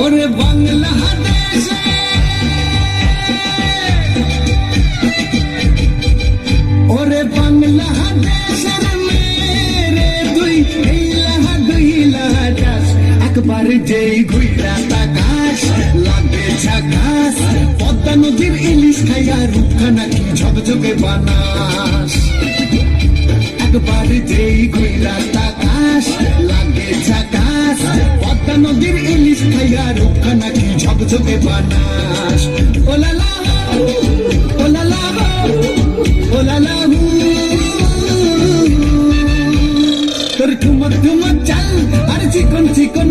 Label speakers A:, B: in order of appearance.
A: ওরে বাংলাদেশে ওরে বাংলাদেশের মেরে দুই লাহাস একবার যেই ঘুইরা তাকাস লাগে ঝাকাস পদ্মা নদীর ইলিশ খাইয়া রূপখানা কি ঝকঝকে বানাস একবার যেই ঘুইরা তাকাস লাগে ঝাকাস পদ্মা নদীর ইলিশ খাইয়া রূপখানা কি ঝকঝকে বানাস ওলালা ওলালা ওলালা তোর ঠুমক ঠুমক চাল আর চিকন চিকন